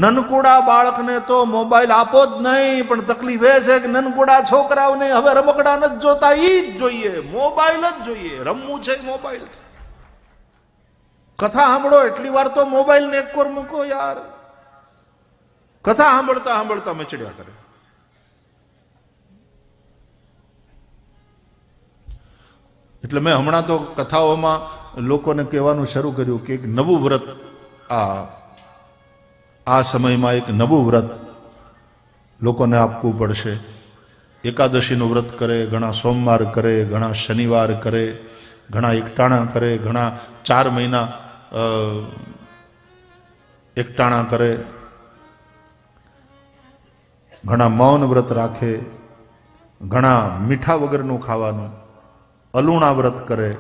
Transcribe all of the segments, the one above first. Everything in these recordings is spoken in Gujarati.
નનકુડા બાળકને તો મોબાઈલ આપો જ નહીં, પણ તકલીફ એ છે કે નનકુડા છોકરાઓને હવે રમકડા નથી જોતા, ઈ જ જોઈએ, મોબાઈલ જ જોઈએ, રમવું છે મોબાઈલ. કથા સાંભળો એટલી વાર તો મોબાઈલ ને એક કોર મૂકો યાર. કથા સાંભળતા સાંભળતા મચડ્યા કરે. એટલે મેં હમણાં તો કથાઓમાં લોકોને કહેવાનું શરૂ કર્યું કે એક નવું વ્રત આ સમયમાં એક નવું વ્રત લોકોને આપવું પડશે. એકાદશીનું વ્રત કરે, ઘણા સોમવાર કરે, ઘણા શનિવાર કરે, ઘણા એકટાણા કરે, ઘણા 4 મહિના એકટાણા કરે, ઘણા મૌન વ્રત રાખે, ઘણા મીઠા વગરનું ખાવાનું, અલુણા વ્રત કરે.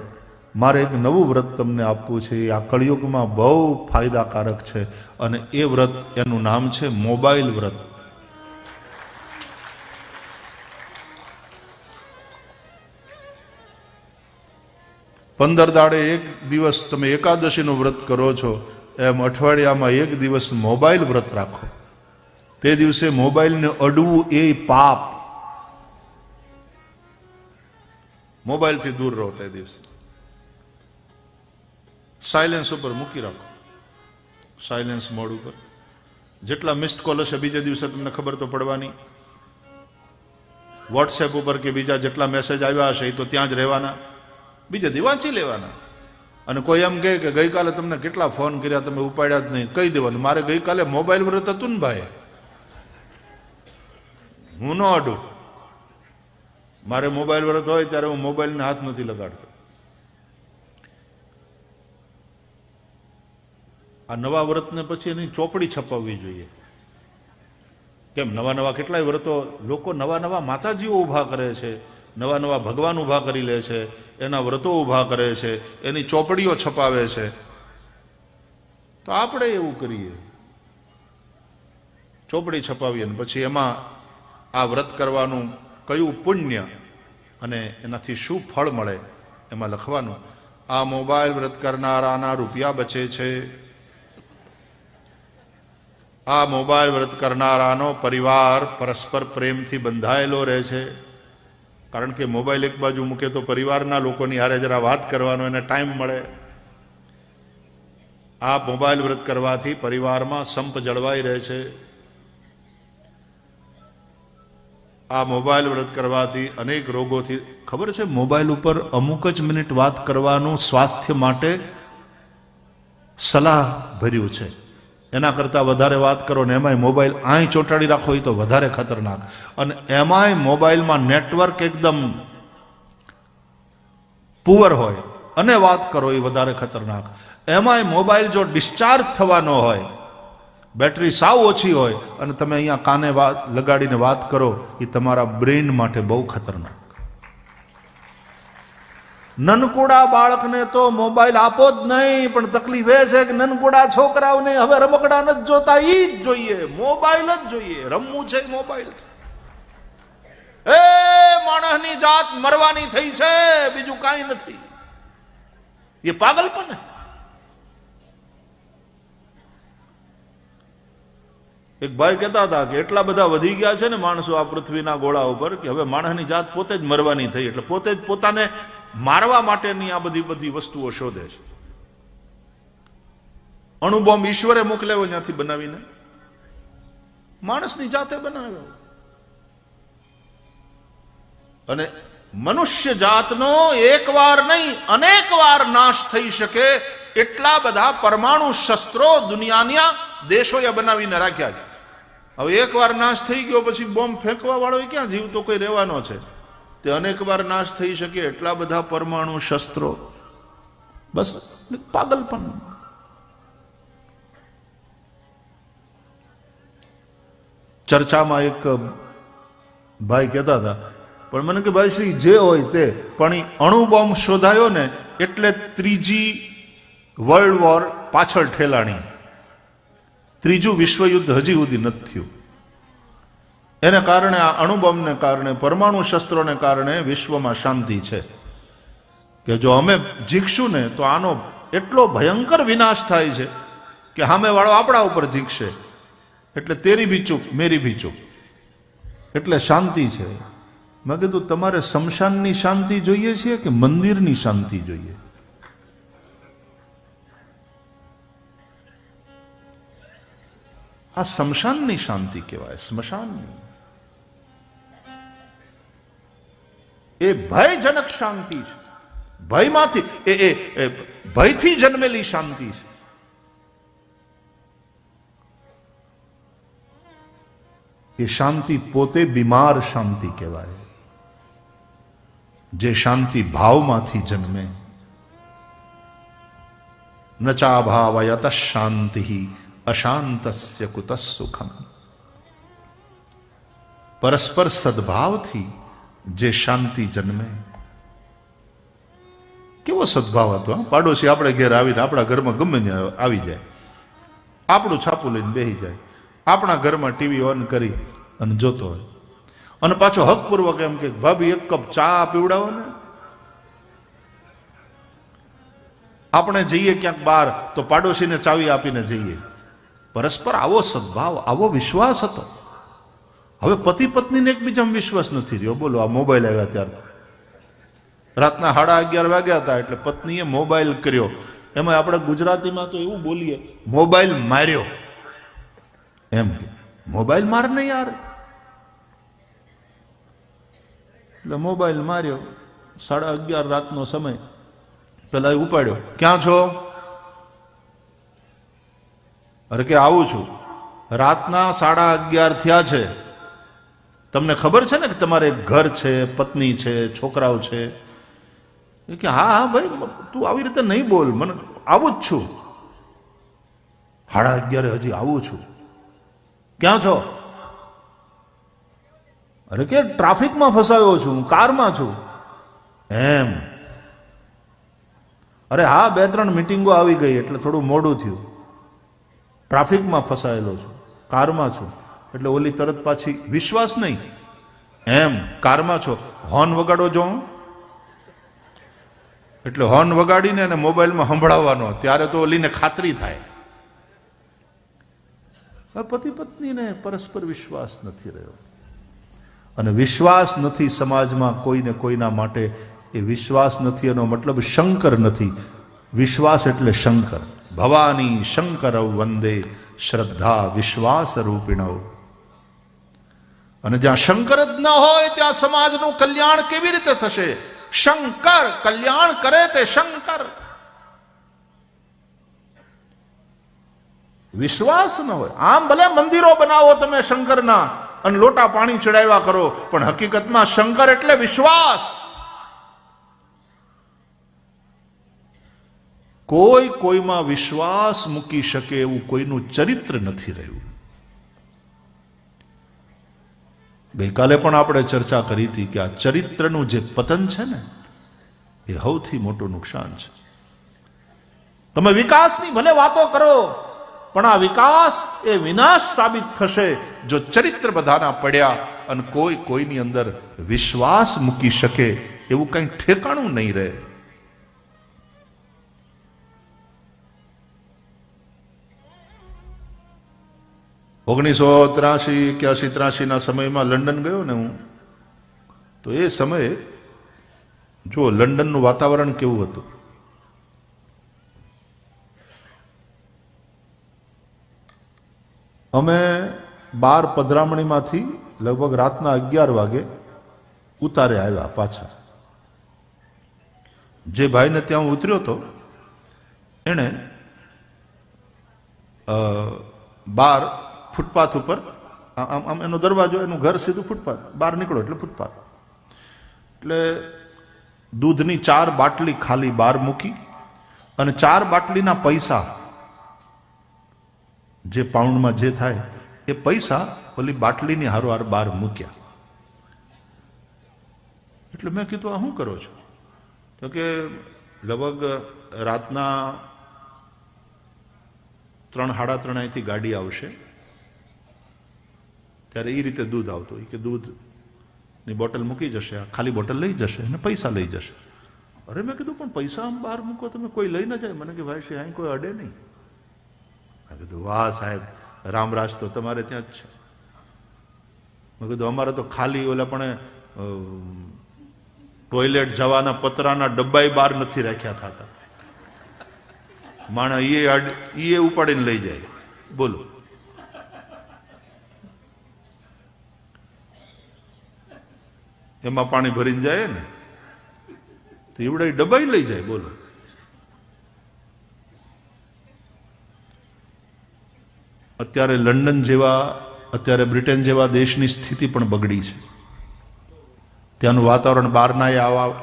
મારે એક નવું વ્રત તમને આપવું છે. આ કળિયુગમાં બહુ ફાયદાકારક છે અને એ વ્રત એનું નામ છે મોબાઈલ વ્રત. પંદર દાડે એક દિવસ તમે એકાદશીનું વ્રત કરો છો, એમ અઠવાડિયામાં એક દિવસ મોબાઈલ વ્રત રાખો. તે દિવસે મોબાઈલને અડવું એ પાપ. મોબાઈલથી દૂર રહો. તે દિવસે સાયલેન્સ ઉપર મૂકી રાખો, સાયલેન્સ મોડ ઉપર. જેટલા મિસ્ડ કોલ હશે બીજા દિવસે તમને ખબર તો પડવાની. વોટ્સએપ ઉપર કે બીજા જેટલા મેસેજ આવ્યા હશે એ તો ત્યાં જ રહેવાના, બીજા દી વાંચી લેવાના. અને કોઈ એમ કહે કે ગઈકાલે તમને કેટલા ફોન કર્યા, તમે ઉપાડ્યા જ નહીં, કહી દેવાનું મારે ગઈકાલે મોબાઈલ વ્રત હતું ને ભાઈ, હું ન અડું. મારે મોબાઈલ વ્રત હોય ત્યારે હું મોબાઈલને હાથ નથી લગાડતો. આ નવા વ્રતને પછી એની ચોપડી છપાવવી જોઈએ. કેમ નવા નવા કેટલાય વ્રતો લોકો નવા નવા માતાજીઓ ઊભા કરે છે, નવા નવા ભગવાન ઊભા કરી લે છે, એના વ્રતો ઊભા કરે છે, એની ચોપડીઓ છપાવે છે. તો આપણે એવું કરીએ, ચોપડી છપાવીએ ને પછી એમાં આ વ્રત કરવાનું કયું પુણ્ય અને એનાથી શું ફળ મળે એમાં લખવાનું. આ મોબાઈલ વ્રત કરનારાના રૂપિયા બચે છે. આ મોબાઈલ વ્રત કરનારાનો પરિવાર પરસ્પર પ્રેમથી બંધાયેલો રહે છે. કારણ કે મોબાઈલ એક બાજુ મૂકે તો પરિવારના લોકોની હારે જરા વાત કરવાનો એને ટાઈમ મળે. આ મોબાઈલ વ્રત કરવાથી પરિવારમાં સંપ જળવાઈ રહે છે. આ મોબાઈલ વ્રત કરવાથી અનેક રોગોથી, ખબર છે મોબાઈલ ઉપર અમુક જ મિનિટ વાત કરવાનું સ્વાસ્થ્ય માટે સલાહ ભર્યું છે. એના કરતાં વધારે વાત કરો ને એમાંય મોબાઈલ અહીં ચોંટાડી રાખો એ તો વધારે ખતરનાક. અને એમાંય મોબાઈલમાં નેટવર્ક એકદમ પુઅર હોય અને વાત કરો એ વધારે ખતરનાક. એમાંય મોબાઈલ જો ડિસ્ચાર્જ થવાનો હોય, બેટરી સાવ ઓછી હોય અને તમે અહીંયા કાને લગાડીને વાત કરો, એ તમારા બ્રેઇન માટે બહુ ખતરનાક. નનકુડા બાળકને તો મોબાઈલ આપો જ નહીં, પણ તકલીફ એ છે કે નનકુડા છોકરાઓને હવે રમકડા નથી જોતા, ઈ જ જોઈએ, મોબાઈલ જ જોઈએ, રમવું છે મોબાઈલ. એ માણસની જાત મરવાની થઈ છે, બીજું કાંઈ નથી. એ પાગલપન. એક ભાઈ કહેતા હતા કે એટલા બધા વધી ગયા છે ને માણસો આ પૃથ્વીના ગોળા ઉપર કે હવે માણસની જાત પોતે જ મરવાની થઈ, એટલે પોતે જ પોતાને મારવા માટેની આ બધી વસ્તુઓ શોધે છે. અણુબોમ્બ ઈશ્વરે મોકલ્યો ત્યાંથી બનાવીને માણસની જાતે બનાવ્યો. અને મનુષ્ય જાતનો એકવાર નહીં અનેક વાર નાશ થઈ શકે એટલા બધા પરમાણુ શસ્ત્રો દુનિયાના દેશોએ બનાવીને રાખ્યા છે. હવે એકવાર નાશ થઈ ગયો પછી બોમ્બ ફેંકવા વાળો ક્યાં જીવ તો કોઈ રહેવાનો છે? તે અનેક વાર નાશ થઈ શકે એટલા બધા પરમાણુ શસ્ત્રો. બસ પાગલપન. ચર્ચામાં એક ભાઈ કહેતા હતા, પણ મને કે ભાઈ શ્રી જે હોય તે, પણ એ અણુ બોમ્બ શોધાયો ને એટલે ત્રીજી વર્લ્ડ વોર પાછળ ઠેલાણી. ત્રીજું વિશ્વયુદ્ધ હજી સુધી નથી થયું. એને કારણે આ અણુબોમ્બને કારણે, પરમાણુ શસ્ત્રોને કારણે વિશ્વમાં શાંતિ છે. કે જો અમે જીતશું ને તો આનો એટલો ભયંકર વિનાશ થાય છે કે સામેવાળો આપણા ઉપર જીતશે. એટલે તેરી ભી ચૂપ મેરી ભી ચૂપ, એટલે શાંતિ છે. મેં કીધું તમારે સ્મશાનની શાંતિ જોઈએ છે કે મંદિરની શાંતિ જોઈએ? આ સ્મશાનની શાંતિ કહેવાય, સ્મશાનની. એ ભયજનક શાંતિ છે, ભયમાંથી એ ભયથી જન્મેલી શાંતિ છે. એ શાંતિ પોતે બીમાર શાંતિ કહેવાય, જે શાંતિ ભાવમાંથી જન્મે. ન ચાભાવયત શાંતિ અશાંતસ્ય કુતઃ સુખમ. પરસ્પર સદભાવથી જે શાંતિ જન્મે. કેવો સદભાવ હતો! પાડોશી આપણે ઘેર આવીને આપણા ઘરમાં ગમે ત્યાં આવી જાય, આપણું છાપું લઈને બેસી જાય, આપણા ઘરમાં ટીવી ઓન કરી અને જોતો હોય, અને પાછો હકપૂર્વક એમ કે ભાભી એક કપ ચા પીવડાવો ને. આપણે જઈએ ક્યાંક બહાર તો પાડોશીને ચાવી આપીને જઈએ. પરસ્પર આવો સદભાવ, આવો વિશ્વાસ હતો. હવે પતિ પત્નીને એકબીજામાં વિશ્વાસ નથી રહ્યો. બોલો, આ મોબાઈલ આવ્યા ત્યારથી. રાતના 11:30 વાગ્યા હતા એટલે પત્નીએ મોબાઈલ કર્યો. એમાં આપણે ગુજરાતીમાં તો એવું બોલીએ, મોબાઈલ માર્યો. એમ કે મોબાઈલ માર ને યાર. એટલે મોબાઈલ માર્યો. 11:30 રાતનો સમય. પેલા ઉપાડ્યો, ક્યાં છો? અરે કે આવું છું. રાતના 11:30 થયા છે. તમને ખબર છે ને કે તમારે ઘર છે, પત્ની છે, છોકરાઓ છે? કે હા હા ભાઈ, તું આવી રીતે નહીં બોલ, મને આવું જ છું. 11:30 હજી આવું છું. ક્યાં છો? અરે કે ટ્રાફિકમાં ફસાયો છું, કારમાં છું. એમ? અરે હા, 2-3 મીટિંગો આવી ગઈ એટલે થોડું મોડું થયું. ટ્રાફિકમાં ફસાયેલો છું, કારમાં છું. એટલે ઓલી તરત પાછી, વિશ્વાસ નહીં. એમ? કારમાં છો? હોર્ન વગાડો જો. એટલે હોર્ન વગાડીને અને મોબાઈલમાં સંભળાવવાનો, ત્યારે તો ઓલીને ખાતરી થાય. પતિ પત્નીને પરસ્પર વિશ્વાસ નથી રહ્યો, અને વિશ્વાસ નથી સમાજમાં કોઈને કોઈના માટે. એ વિશ્વાસ નથી એનો મતલબ શંકર નથી. વિશ્વાસ એટલે શંકર. ભવાની શંકરવ વંદે શ્રદ્ધા વિશ્વાસ રૂપિણવ. અને જ્યાં શંકર જ ન હોય ત્યાં સમાજનું કલ્યાણ કેવી રીતે થશે? શંકર કલ્યાણ કરે તે શંકર. વિશ્વાસ ન હોય, આમ ભલે મંદિરો બનાવો તમે શંકરના અને લોટા પાણી ચડાવ્યા કરો, પણ હકીકતમાં શંકર એટલે વિશ્વાસ. કોઈ કોઈમાં વિશ્વાસ મૂકી શકે એવું કોઈનું ચરિત્ર નથી રહ્યું. ગઈકાલે પણ આપણે ચર્ચા કરી હતી કે આ ચરિત્રનું જે પતન છે ને, એ સૌથી મોટું નુકસાન છે. તમે વિકાસની ભલે વાતો કરો, પણ આ વિકાસ એ વિનાશ સાબિત થશે જો ચરિત્ર બધાના પડ્યા અને કોઈ કોઈની અંદર વિશ્વાસ મૂકી શકે એવું કંઈ ઠેકાણું નહીં રહે. ઓગણીસો 83 ના સમયમાં લંડન ગયો ને હું, તો એ સમયે જો લંડનનું વાતાવરણ કેવું હતું. અમે 12 પધરામણીમાંથી લગભગ રાતના 11 વાગે ઉતારે આવ્યા પાછા. જે ભાઈને ત્યાં ઉતર્યો હતો એણે 12 ફૂટપાથ ઉપર, આમ એનો દરવાજો, એનું ઘર સીધું ફૂટપાથ, બહાર નીકળો એટલે ફૂટપાથ. એટલે દૂધની 4 બાટલી ખાલી બહાર મૂકી અને 4 બાટલીના પૈસા, જે પાઉન્ડમાં જે થાય એ પૈસા ઓલી બાટલીની હારોહાર બહાર મૂક્યા. એટલે મેં કીધું આ શું કરો છો? તો કે લગભગ રાતના 3-3:30 અહીંથી ગાડી આવશે, ત્યારે એ રીતે દૂધ આવતું. કે દૂધની બોટલ મૂકી જશે, આ ખાલી બોટલ લઈ જશે અને પૈસા લઈ જશે. અરે મેં કીધું પણ પૈસા આમ બહાર મૂકો, તમે કોઈ લઈ ન જાય? મને કે ભાઈ અહીં કોઈ અડે નહીં. મેં કીધું વાહ સાહેબ, રામરાજ તો તમારે ત્યાં જ છે. મેં કીધું અમારે તો ખાલી ઓલા પણ ટોયલેટ જવાના પતરાના ડબ્બાઈ બહાર નથી રાખ્યા થતા. માણા એ ઉપાડીને લઈ જાય. બોલો, એમાં પાણી ભરીને જાય ને તો એવડા ડબ્બાઈ લઈ જાય. બોલો, અત્યારે લંડન જેવા, અત્યારે બ્રિટન જેવા દેશની સ્થિતિ પણ બગડી છે. ત્યાંનું વાતાવરણ બહારના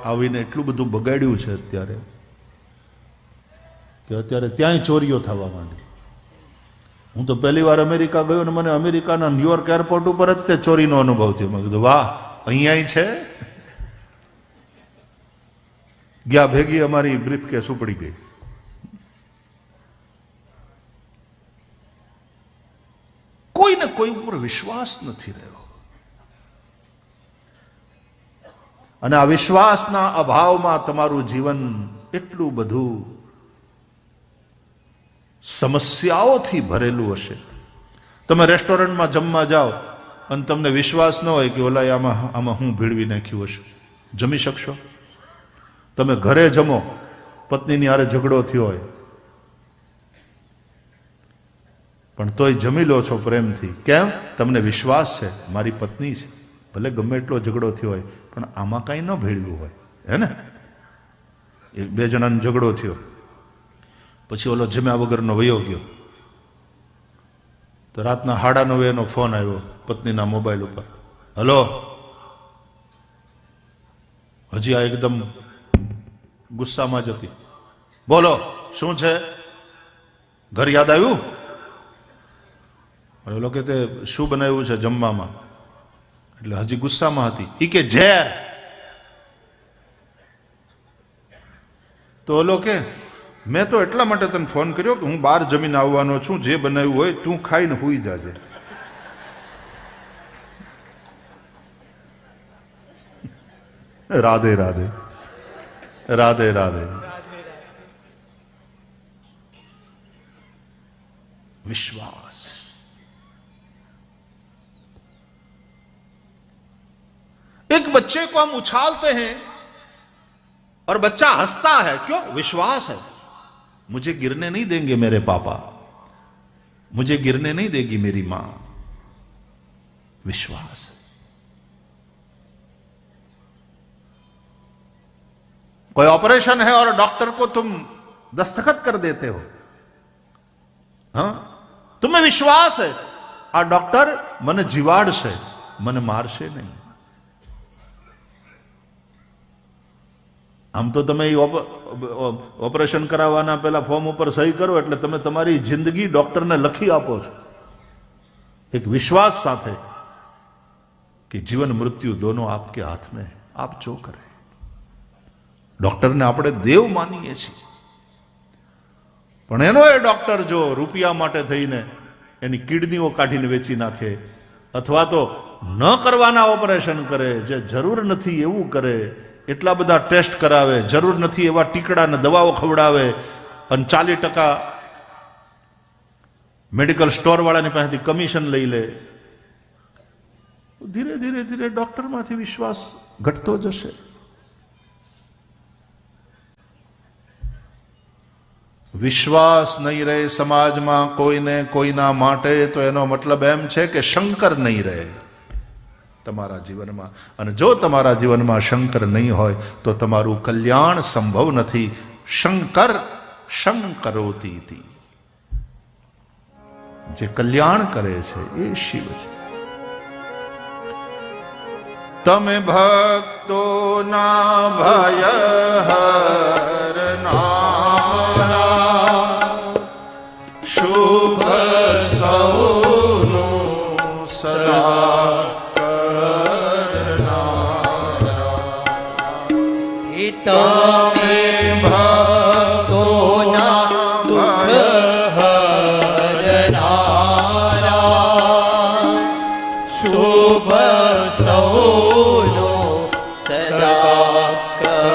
આવીને એટલું બધું બગાડ્યું છે અત્યારે કે અત્યારે ત્યાંય ચોરીઓ થવા માંડી. હું તો પહેલી વાર અમેરિકા ગયો ને મને અમેરિકાના ન્યુયોર્ક એરપોર્ટ ઉપર જ તે ચોરીનો અનુભવ થયો. મેં કીધું વાહ, અહીંયા છે. ગયા ભેગી અમારી બ્રીફ કેસ ઉપડી ગઈ. કોઈને કોઈ ઉપર વિશ્વાસ નથી રહ્યો, અને આ વિશ્વાસના અભાવમાં તમારું જીવન એટલું બધું સમસ્યાઓથી ભરેલું હશે. તમે રેસ્ટોરન્ટમાં જમવા જાઓ અને તમને વિશ્વાસ ન હોય કે ઓલા આમાં હું ભીડવી નાખ્યું હશે, જમી શકશો? તમે ઘરે જમો, પત્નીની હારે ઝઘડો થયો હોય પણ તોય જમી લો છો પ્રેમથી. કેમ? તમને વિશ્વાસ છે મારી પત્ની છે, ભલે ગમે એટલો ઝઘડો થયો હોય પણ આમાં કાંઈ ન ભેળવ્યું હોય, હે ને? એક બે જણાનો ઝઘડો થયો, પછી ઓલો જમ્યા વગરનો વયો ગયો, તો રાતના 9:30 ફોન આવ્યો પત્નીના મોબાઈલ ઉપર, હલો, હજી આ એકદમ ગુસ્સામાં જ હતી, બોલો શું છે, ઘર યાદ આવ્યું? ઓલો કે તે શું બનાવ્યું છે જમવામાં? એટલે હજી ગુસ્સામાં હતી. ઈ કે ઝેર. તો ઓલો કે મેં તો એટલા માટે તને ફોન કર્યો કે હું બહાર જમીને આવવાનો છું, જે બનાવ્યું હોય તું ખાઈને હુઈ જાજે. રાધે રાધે, રાધે રાધે. विश्वास. एक बच्चे को हम उछालते हैं और बच्चा हंसता है, क्यों? विश्वास है, मुझे गिरने नहीं देंगे मेरे पापा, मुझे गिरने नहीं देगी मेरी मां. विश्वास. कोई ऑपरेशन है और डॉक्टर को तुम दस्तखत कर देते हो, हाँ, तुम्हें विश्वास है आ डॉक्टर મને જીવાડશે, મને મારશે નહીં. આમ તો તમે ઓપરેશન કરાવવાના પેલા ફોર્મ ઉપર સહી કરો એટલે તમે તમારી જિંદગી ડોક્ટરને લખી આપો છો એક વિશ્વાસ સાથે કે જીવન મૃત્યુ દોનો આપકે હાથ में, આપ જો કરે. ડોક્ટરને આપણે દેવ માનીએ છીએ, પણ એનો એ ડોક્ટર જો રૂપિયા માટે થઈને એની કિડનીઓ કાઢીને વેચી નાખે, અથવા તો ન કરવાના ઓપરેશન કરે, જે જરૂર નથી એવું કરે, એટલા બધા ટેસ્ટ કરાવે, જરૂર નથી એવા ટીકડા ને દવાઓ ખવડાવે, અને 40% મેડિકલ સ્ટોર વાળાની પાસેથી કમિશન લઈ લે, ધીરે ધીરે ધીરે ડોક્ટરમાંથી વિશ્વાસ ઘટતો જશે. વિશ્વાસ નહીં રહે સમાજમાં કોઈને કોઈના માટે, તો એનો મતલબ એમ છે કે શંકર નહીં રહે તમારા જીવનમાં. અને જો તમારા જીવનમાં શંકર નહીં હોય તો તમારું કલ્યાણ સંભવ નથી. શંકર શંકરોતિ ઇતિ, જે કલ્યાણ કરે છે એ શિવ છે. તમે ભક્તોના ભય હરનારા, શુભ સૌનું સદા તમે ભક્તોના દુઃખ હરનારા, શુભ સૌનો સદા કરનારા.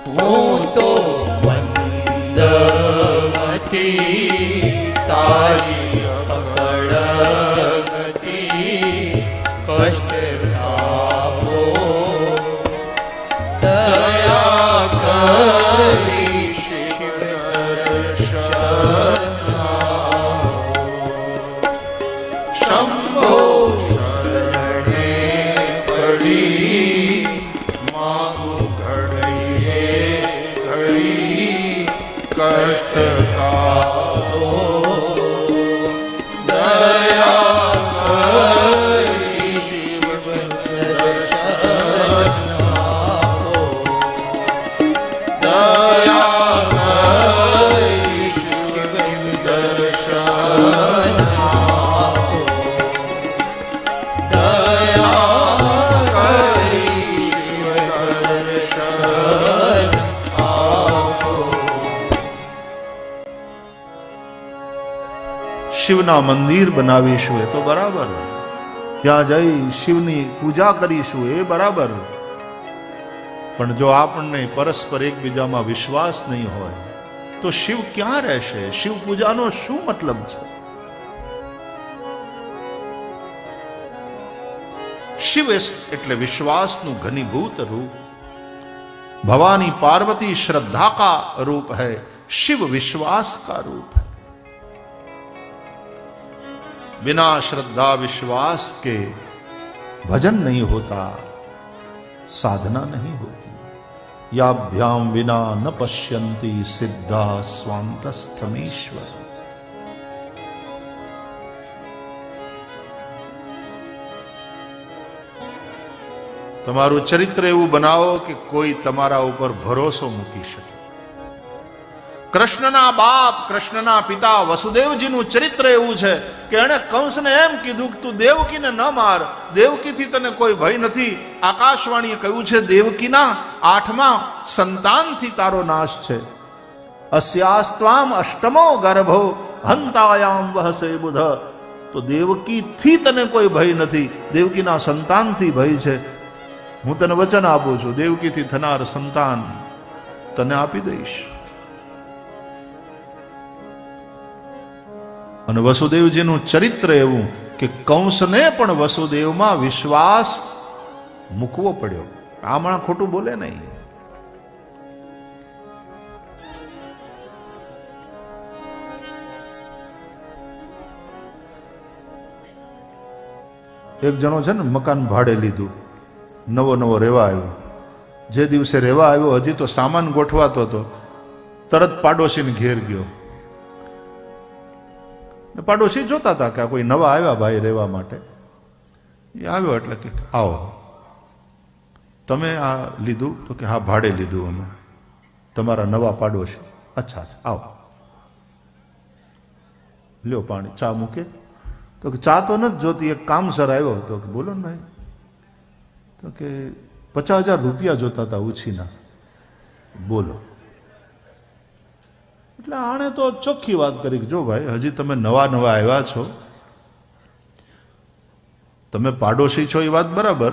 હું તો વંદન નથી તારી અકળગતી કષ્ટ આપો દયા કરી શિવ દર્શન શંભો શરણે પડી માગું ઘડીએ ઘડી કષ્ટ કાપો દયા કરી શિવ દર્શન આપો દયા કરી શિવ દર્શન આપો દયા કરી શિવ દર્શન આપો. શિવના મંદિર બનાવીશું એ તો બરાબર, ત્યાં જઈ શિવની પૂજા કરીશું એ બરાબર, પણ જો આપણને પરસ્પર એકબીજામાં વિશ્વાસ નહીં હોય તો શિવ ક્યાં રહેશે? શિવ પૂજાનો શું મતલબ છે? શિવ એટલે વિશ્વાસનું ઘનીભૂત રૂપ. भवानी पार्वती श्रद्धा का रूप है, शिव विश्वास का रूप है. बिना श्रद्धा विश्वास के भजन नहीं होता, साधना नहीं होती. याभ्याम विना न पश्यन्ति सिद्धा स्वांतस्थमीश्वर. તમારું ચરિત્ર એવું બનાવો કે કોઈ તમારા ઉપર ભરોસો મૂકી શકે. કૃષ્ણના બાપ, કૃષ્ણના પિતા વસુદેવજીનું ચરિત્ર એવું છે કે એણે કંસને એમ કીધું કે તું દેવકીને ન માર, દેવકીથી તને કોઈ ભય નથી. આકાશવાણીએ કહ્યું છે દેવકીના 8મા સંતાનથી તારો નાશ છે. અસ્યાસ્ત્વામ અષ્ટમો ગર્ભો હંતાયામ વહસે બુધ. તો દેવકીથી તને કોઈ ભય નથી, દેવકીના સંતાનથી ભય છે. હું તને વચન આપું છું, દેવકીથી થનાર સંતાન તને આપી દઈશ. અને વસુદેવજીનું ચરિત્ર એવું કે કંસને પણ વસુદેવમાં વિશ્વાસ મૂકવો પડ્યો. આ માણસ ખોટું બોલે નહીં. એક જણો છે ને મકાન ભાડે લીધું, નવો રહેવા આવ્યો. જે દિવસે રહેવા આવ્યો હજી તો સામાન ગોઠવાતો હતો, તરત પાડોશીને ઘેર ગયો. પાડોશી જોતા હતા કે આ કોઈ નવા આવ્યા ભાઈ રહેવા માટે. એ આવ્યો એટલે કે આવો, તમે આ લીધું? તો કે હા ભાડે લીધું અમે, તમારા નવા પાડોશી. અચ્છા અચ્છા આવો, લ્યો પાણી, ચા મૂકે. તો કે ચા તો નથી જોતી, એક કામસર આવ્યો. તો કે બોલો ને ભાઈ. તો કે 50,000 રૂપિયા જોતા હતા ઉછીના. બોલો. એટલે આણે તો ચોખ્ખી વાત કરી કે જો ભાઈ હજી તમે નવા આવ્યા છો, તમે પાડોશી છો એ વાત બરાબર,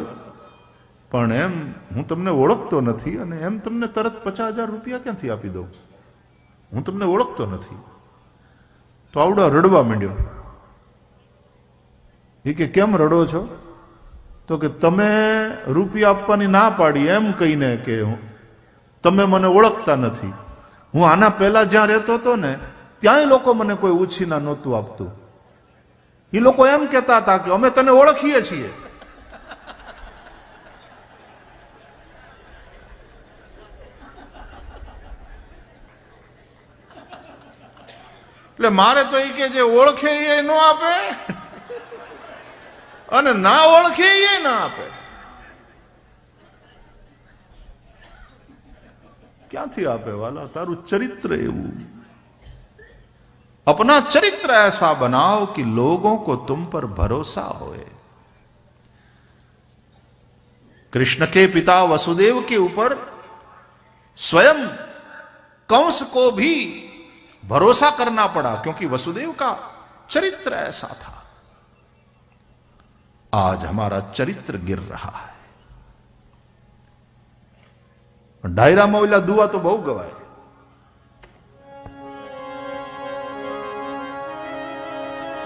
પણ એમ હું તમને ઓળખતો નથી અને એમ તમને તરત 50,000 રૂપિયા ક્યાંથી આપી દઉં? હું તમને ઓળખતો નથી. તો આવડો રડવા માંડ્યો. એ કે કેમ રડો છો? તો કે તમે રૂપિયા આપવાની ના પાડી એમ કહીને કે તમે મને ઓળખતા નથી. હું આના પહેલા જ્યાં રહેતો હતો ને ત્યાંય લોકો મને કોઈ ઉછીના નહોતું આપતું. એ લોકો એમ કહેતા હતા કે અમે તને ઓળખીએ છીએ. એટલે મારે તો એ કે જે ઓળખે એ ન આપે અને ના ઓળખે એ ના આપે. ક્યાંથી આપે વાલા? તારું ચરિત્ર એવું. अपना चरित्र ऐसा बनाओ कि लोगों को तुम पर भरोसा होए. कृष्ण के पिता वसुदेव के ऊपर स्वयं कंस को भी भरोसा करना पड़ा, क्योंकि वसुदेव का चरित्र ऐसा था. आज हमारा चरित्र गिर रहा है. ડાયરામાં ઓલા દુઆ તો બહુ ગવાય.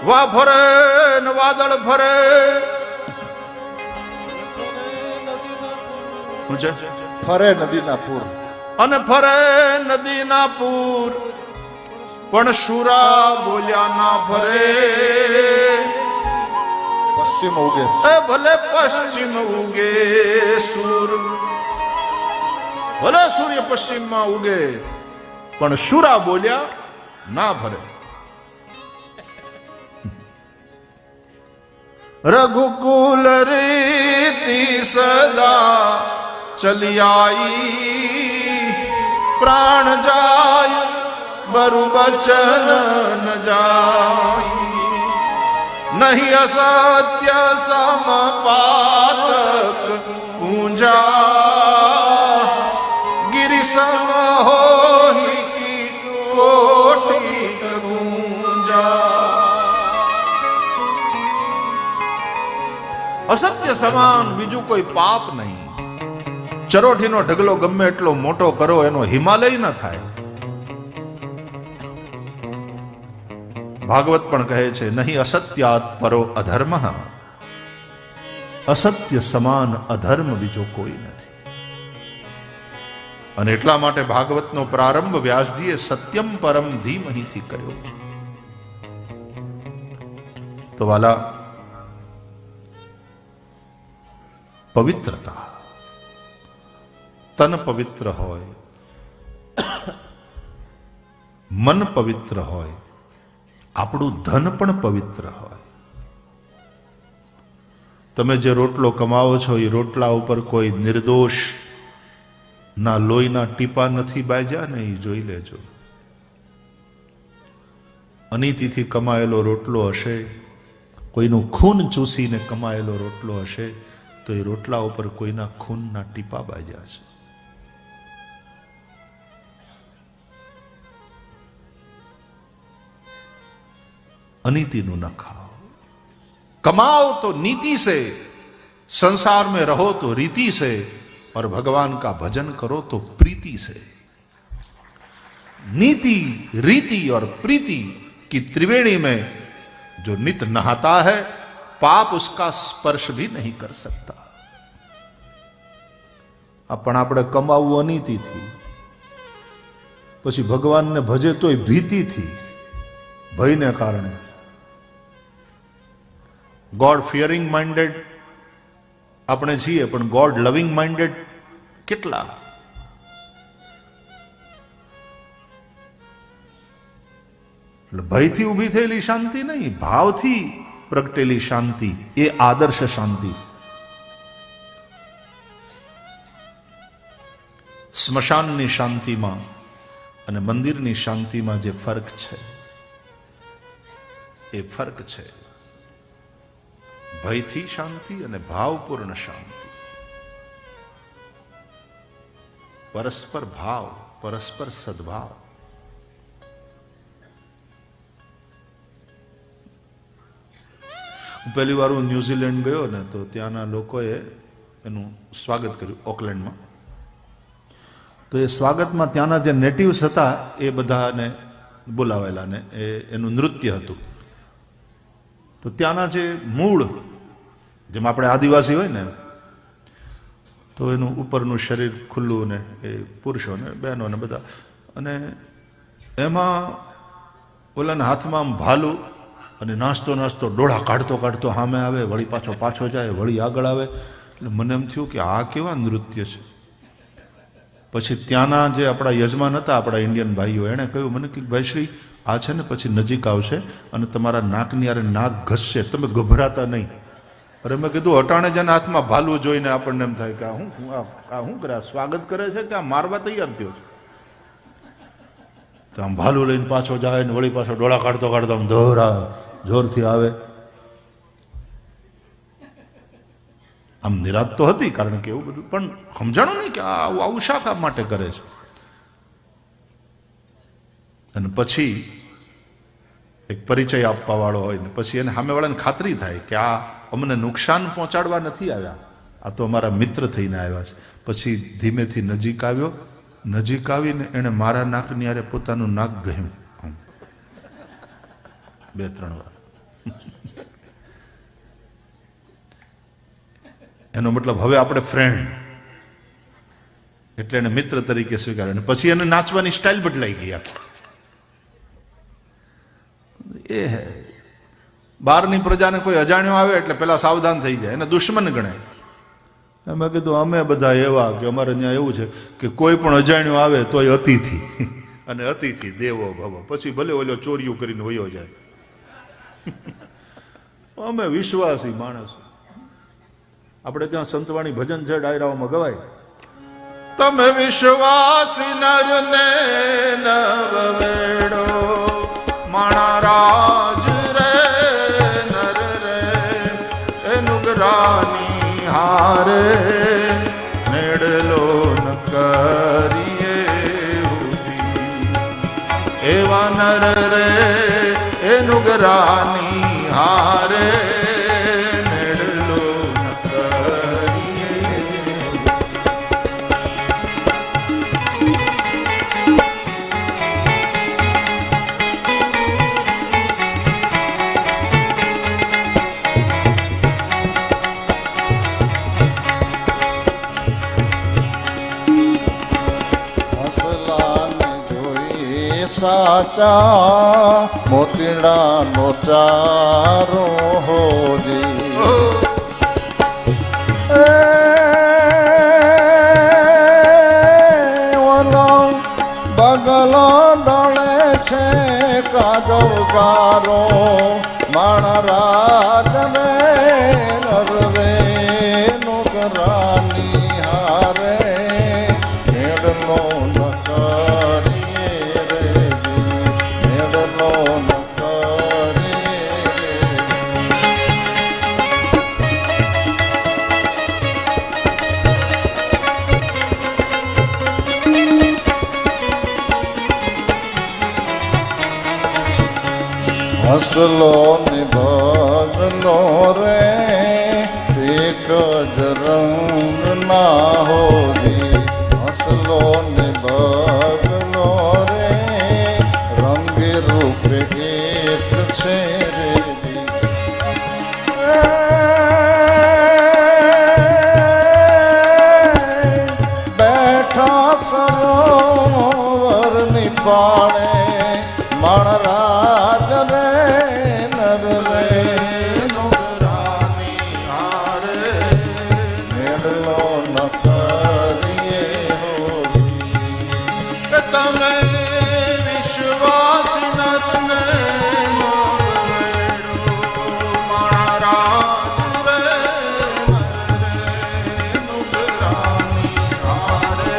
વા ફરે ને વાદળ ફરે. શું છે? ફરે નદીના પૂર, અને ફરે નદીના પૂર, પણ શુરા બોલ્યા ના ફરે. પશ્ચિમ ઉગે એ ભલે પશ્ચિમ ઉગે સૂર, ભલે સૂર્ય પશ્ચિમમાં ઉગે, પણ શુરા બોલ્યા ના ફરે. રઘુકુલ રીતિ સદા ચલી આઈ, પ્રાણ જાય બરુ બચન ન જાય. નહીં અસત્ય સમપાતક પૂંજા, ગિરિ સમ હોઈ કી કોટિક ગુંજા. અસત્ય સમાન બીજું કોઈ પાપ નહીં. ચરોઠીનો ઢગલો ગમે એટલો મોટો કરો એનો હિમાલય ન થાય. ભાગવત પણ કહે છે નહીં અસત્યાત પરો અધર્મ, અસત્ય સમાન અધર્મ બીજો કોઈ નથી. અને એટલા માટે ભાગવતનો પ્રારંભ વ્યાસજીએ સત્યમ પરમ ધીમહીથી કર્યો છે. તો વાલા, પવિત્રતા, તન પવિત્ર હોય, મન પવિત્ર હોય, આપણું ધન પણ પવિત્ર હોય. તમે જે રોટલો કમાવો છો એ રોટલા ઉપર કોઈ નિર્દોષ ના લોહીના ટીપા નથી બાજ્યા ને એ જોઈ લેજો. અનીતિથી કમાયેલો રોટલો હશે, કોઈનું ખૂન ચૂસીને કમાયેલો રોટલો હશે, તો એ રોટલા ઉપર કોઈના ખૂનના ટીપા બાજ્યા છે. अनीतिનું न खाओ, कमाओ तो नीति से, संसार में रहो तो रीति से, और भगवान का भजन करो तो प्रीति से. नीति, रीति और प्रीति की त्रिवेणी में जो नित नहाता है, पाप उसका स्पर्श भी नहीं कर सकता. પણ આપણે કમાવું અનીતિથી, પછી ભગવાનને ભજે તોય ભીતિથી, ભયને કારણે. ગોડ ફિયરિંગ માઇન્ડેડ આપણે છીએ, પણ ગોડ લવિંગ માઇન્ડેડ કેટલા? એટલે ભયથી ઊભી થયેલી શાંતિ નહીં, ભાવથી પ્રગટેલી શાંતિ એ આદર્શ શાંતિ. સ્મશાનની શાંતિમાં અને મંદિરની શાંતિમાં જે ફરક છે એ ફરક છે ભયથી શાંતિ અને ભાવપૂર્ણ શાંતિ. પરસ્પર ભાવ, પરસ્પર સદભાવ. પહેલી વાર હું ન્યુઝીલેન્ડ ગયો ને, તો ત્યાંના લોકોએ એનું સ્વાગત કર્યું ઓકલેન્ડમાં. તો એ સ્વાગતમાં ત્યાંના જે નેટિવ્સ હતા એ બધાને બોલાવેલા ને એનું નૃત્ય હતું. તો ત્યાંના જે મૂળ, જેમ આપણે આદિવાસી હોય ને, તો એનું ઉપરનું શરીર ખુલ્લું ને એ પુરુષો ને બહેનો ને બધા, અને એમાં ઓલાના હાથમાં આમ ભાલું, અને નાસ્તો નાસ્તો ડોળા કાઢતો કાઢતો સામે આવે, વળી પાછો જાય, વળી આગળ આવે. એટલે મને એમ થયું કે આ કેવા નૃત્ય છે. પછી ત્યાંના જે આપણા યજમાન હતા, આપણા ઇન્ડિયન ભાઈઓ, એણે કહ્યું મને કે ભાઈ શ્રી, આ છે ને પછી નજીક આવશે અને તમારા નાકની યારે નાક ઘસશે, તમે ગભરાતા નહીં. અરે મેં કીધું અટાણે જેના હાથમાં ભાલું જોઈને આપણને એમ થાય કે આ શું કરે, સ્વાગત કરે છે કે આ મારવા તૈયાર થયો છે. તો આમ ભાલું લઈને પાછો જાય ને વળી પાછો ડોળા કાઢતો કાઢતો આમ દોહરા જોરથી આવે. આમ નિરાત તો હતી, કારણ કે એવું બધું, પણ સમજાણું નહીં કે આવું શા કામ માટે કરે છે. અને પછી એક પરિચય આપવા વાળો હોય ને પછી એને સામેવાળાને ખાતરી થાય કે આ અમને નુકસાન પહોંચાડવા નથી આવ્યા, આ તો અમારા મિત્ર થઈને આવ્યા છે. પછી ધીમેથી નજીક આવ્યો, નજીક આવીને એણે મારા નાકની આરે પોતાનું નાક ગહ્યું 2-3 વાર. એનો મતલબ હવે આપણે ફ્રેન્ડ, એટલે એને મિત્ર તરીકે સ્વીકાર્યો. અને પછી એને નાચવાની સ્ટાઇલ બદલાઈ ગઈ આખી. એ હે બહારની પ્રજાને કોઈ અજાણ્યો આવે એટલે પેલા સાવધાન થઈ જાય, એને દુશ્મન ગણાય. મેં કીધું અમે બધા એવા કે અમારે ત્યાં એવું છે કે કોઈ પણ અજાણ્યો આવે તોય અતિથિ, અને અતિથિ દેવો ભવ. પછી ભલે ઓલો ચોરીઓ કરીને વયો જાય. અમે વિશ્વાસી માણસ. આપણે ત્યાં સંતવાણી ભજન છે, ડાયરાઓમાં ગવાય, તમે વિશ્વાસી નરને નવવેડો માણા રાજ રે નર રે એ નુગરાની હારે નેડલો ન કરીએ એવા નર રે એ નુગરાની હારે નેડલો ન કરીએ. હસલાને જોઈ સાચા મોતીડાનો ચારો હોજી. ઓલો બગલો દોડે છે કાદવકારો માણા રાજ રે નર રે નુગરાની હારે નેડલો ન કરીએ રે નેડલો ન કરીએ રે. હસલો ને ભગલો રે એક જ રંગ ના હોજી. હસલો ને ભગલો રે રંગે રૂપે એક છે રે જી. બેઠા સરોવર ની પાળે માણરાજ રે નર રે નુગરાની હારે નેડલો ન કરીએ હોજી. તમે વિશ્વાસી નરને નવવેડો માણા રાજ રે નર રે નુગરાની હારે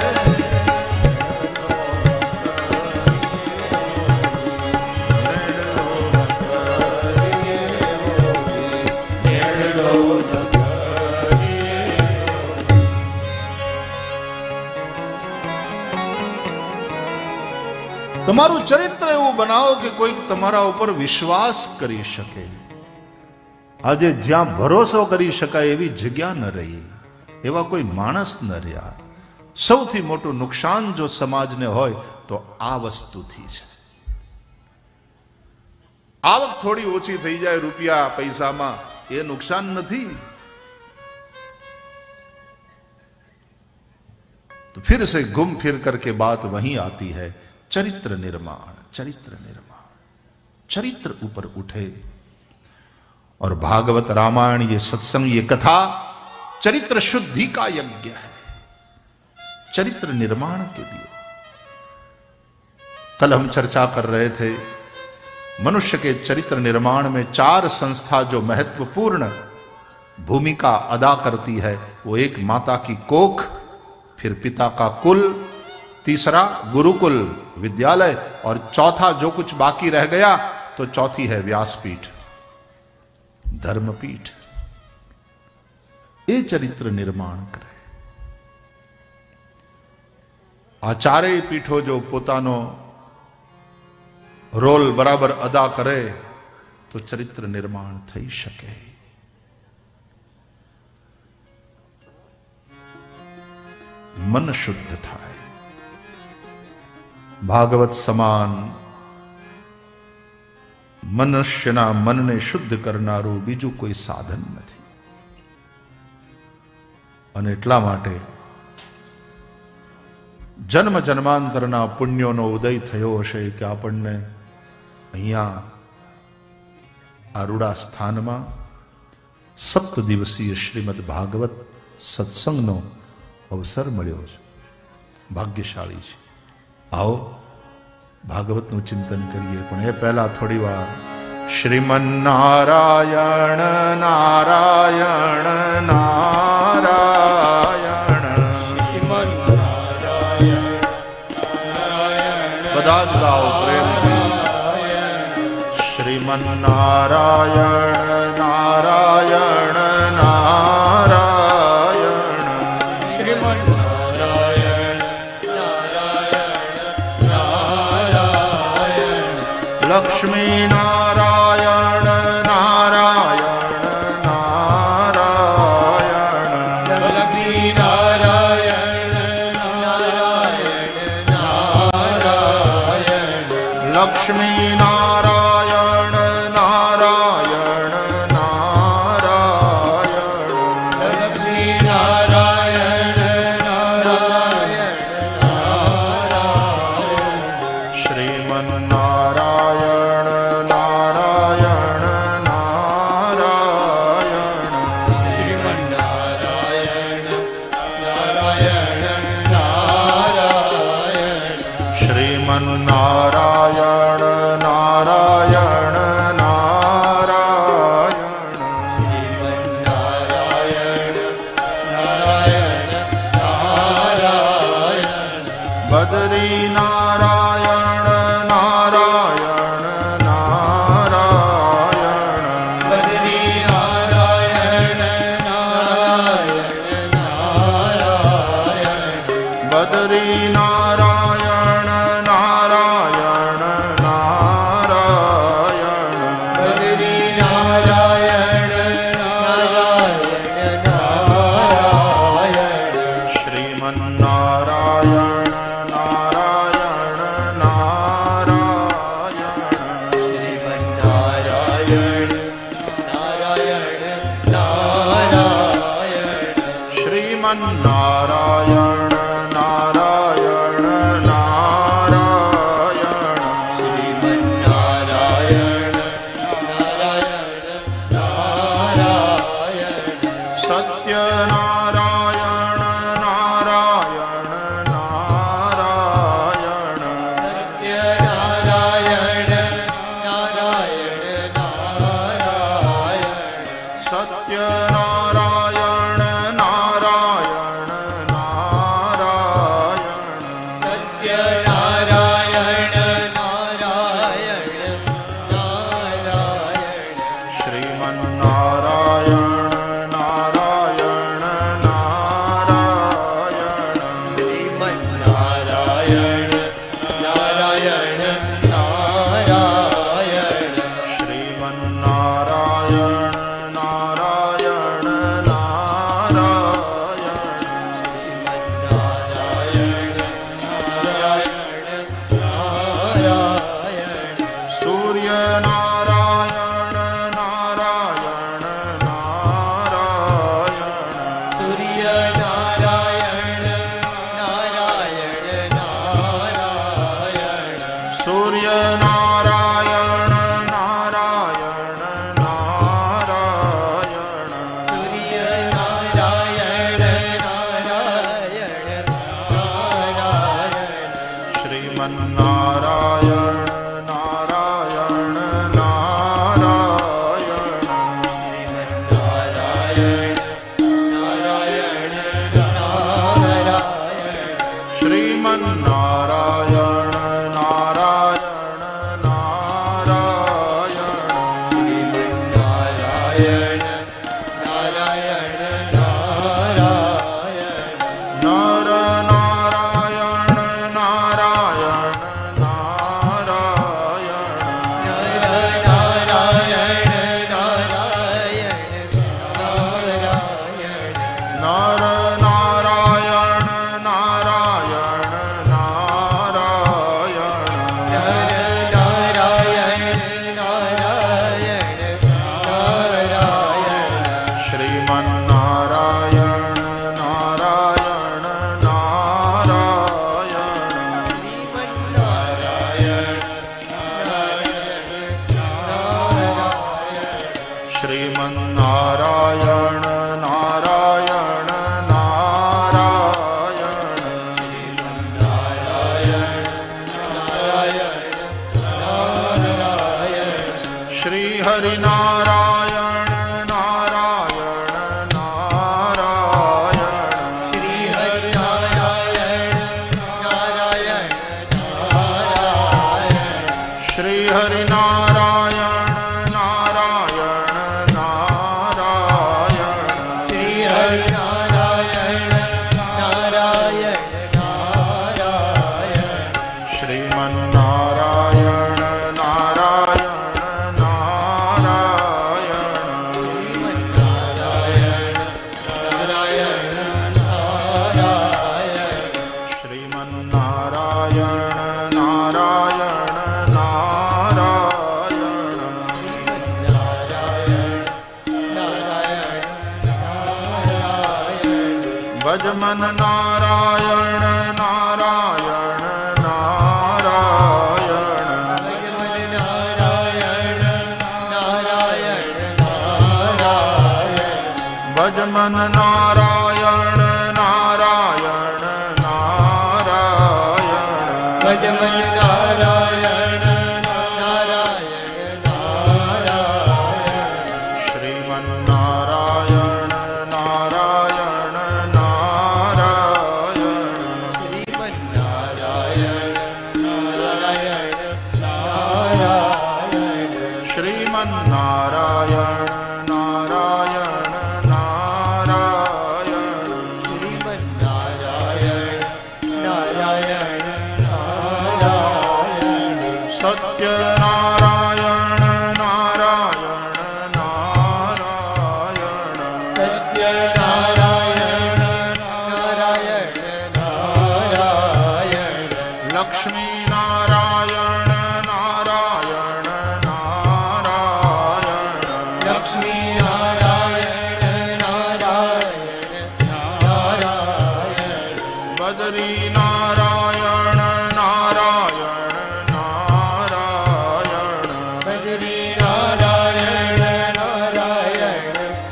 તમારું ચરિત્ર એવું બનાવો કે કોઈક તમારા ઉપર વિશ્વાસ કરી શકે. આજે જ્યાં ભરોસો કરી શકાય એવી જગ્યા ન રહી, એવા કોઈ માણસ ન રહ્યા. સૌથી મોટું નુકસાન જો સમાજને હોય તો આ વસ્તુથી છે. આવક થોડી ઓછી થઈ જાય રૂપિયા પૈસામાં, એ નુકસાન નથી. तो फिर से घूम फिर करके बात वहीं आती है, चरित्र निर्माण. चरित्र निर्माण, चरित्र ऊपर उठे. और भागवत रामायण ये सत्संग ये कथा चरित्र शुद्धि का यज्ञ है, चरित्र निर्माण के लिए. कल हम चर्चा कर रहे थे मनुष्य के चरित्र निर्माण में 4 संस्था जो महत्वपूर्ण भूमिका अदा करती है, वो एक माता की कोख, फिर पिता का कुल, तीसरा गुरुकुल विद्यालय, और चौथा जो कुछ बाकी रह गया तो चौथी है व्यासपीठ, धर्मपीठ. ये चरित्र निर्माण करे. आ चारेय पीठो जो पोतानो रोल बराबर अदा करे तो चरित्र निर्माण थई शके. मन शुद्ध थाय. भागवत समान મનુષ્યના મનને શુદ્ધ કરનારું બીજું કોઈ સાધન નથી. અને એટલા માટે જન્મ જન્માંતરના પુણ્યોનો ઉદય થયો હશે કે આપણને અહીંયા આ રૂડા સ્થાનમાં 7 દિવસીય શ્રીમદ ભાગવત સત્સંગનો અવસર મળ્યો છે. ભાગ્યશાળી છે. આવો ભાગવતનું ચિંતન કરીએ. પણ એ પહેલા થોડી વાર શ્રીમન નારાયણ નારાયણ નારાયણ બધા જ ગાઓ પ્રેમથી. શ્રીમન નારાયણ નારાયણ નારાયણ લક્ષ્મી નારાયણ નારાયણ નારાયણ લક્ષ્મી નારાયણ નારાયણ નારાયણ શ્રીમન નારાયણ નારાયણ નારાયણ શ્રીમન નારાયણ નારાયણ નારાયણ બદરી નારાયણ નારાયણ નારાયણ બદરી નારાયણ નારાયણ નારાયણ શ્રીમન નારાયણ નારાયણ નારાયણ શ્રીમન નારાયણ નારાયણ નારાયણ સત્ય નારાયણ નારાયણ નારાયણ સત્ય નારાયણ નારાયણ શ્રી હરિનારાયણ નારાયણ નારાયણ શ્રી હરિનારાયણ નારાયણ નારાયણ શ્રી હરિનારાયણ નારાયણ નારાયણ શ્રી હરિનારાયણ નારાયણ નારાયણ શ્રીમન્નારાયણ નારાયણ નારાયણ શ્રીમન્નારાયણ નારાયણ નારાયણ ભજમન નારાયણ નારાયણ નારાયણ ભજમન નારાયણ નારાયણ નારાયણ ભજમન નારાયણ નારાયણ નારાયણ શ્રીમન્નારાયણ નારાયણ નારાયણ શ્રીમન્નારાયણ નારાયણ નારાયણ શ્રીમન્નારાયણ નારાયણ નારાયણ સત્યનારાયણ નારાયણ નારાયણ સત્યનારાયણ નારાયણ નારાયણ લક્ષ્મી નારાયણ નારાયણ નારાયણ લક્ષ્મી નારાયણ નારાયણ નારાયણ બદરી નારાયણ નારાયણ નારાયણ બજરી નારાયણ નારાયણ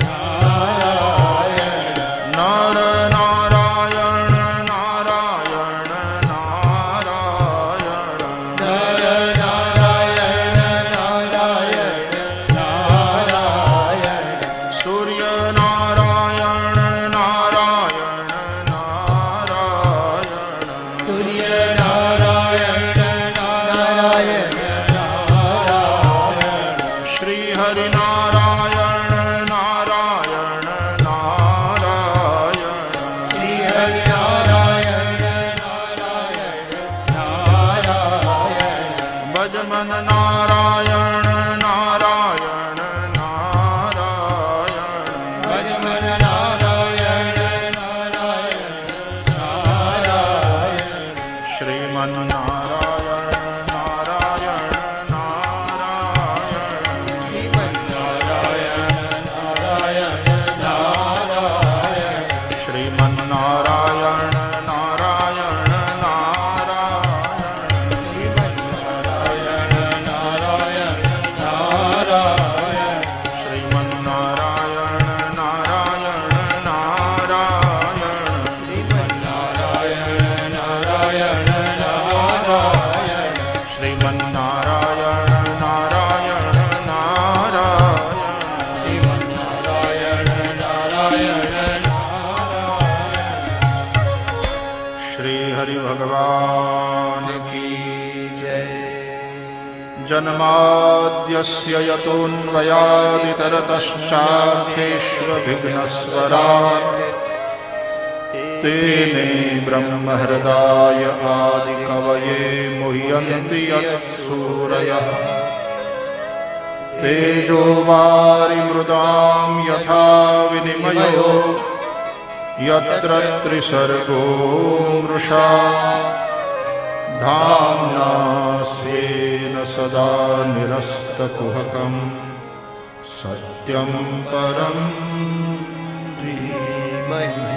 નારાયણ નર નારાયણ નારાયણ નારાયણ નર નારાયણ નારાયણ નારાયણ સૂર્ય નારાયણ નારાયણ નારાયણ સૂર્ય નારાયણ નારાયણ નારાયણ શ્રી હરિનારાયણ નારાયણ નારાયણ શ્રી હરિનારાયણ નારાયણ નારાયણ ભજમન નારાયણ નારાયણ નારાયણ ભજમન નારાયણ નારાયણ નારાયણ શ્રીમન્નારાયણ નારાયણ નારાયણ શ્રીમન્નારાયણ નારાયણ નારાયણ શ્રીમન્નારાયણ નારાયણ નારાયણ શ્રીમન્નારાયણ નારાયણ નારાયણ શ્રીમન્નારાયણ નારાયણ નારાયણ શ્રીમન્નારાયણ નારાયણ નારાયણ શ્રીમન્નારાયણ નારાયણ નારાયણ શ્રીમન્નારાયણ નારાયણ નારાયણ શ્રી હરિ ભગવાન કી જય જન્માદ્યસ્ય યતોન્વયાદિતરતશ્ચાર્થેષ્વभिघ्नस्वराट् तेने ब्रह्महृदाय आदिकवये मुह्यन्ति यत्सूरयः तेजो वारिमृदां यथा विनिमयो यत्र त्रिसर्गो मृषा धाम्ना स्वेन सदा निरस्तकुहकं सत्यं परं धीमहि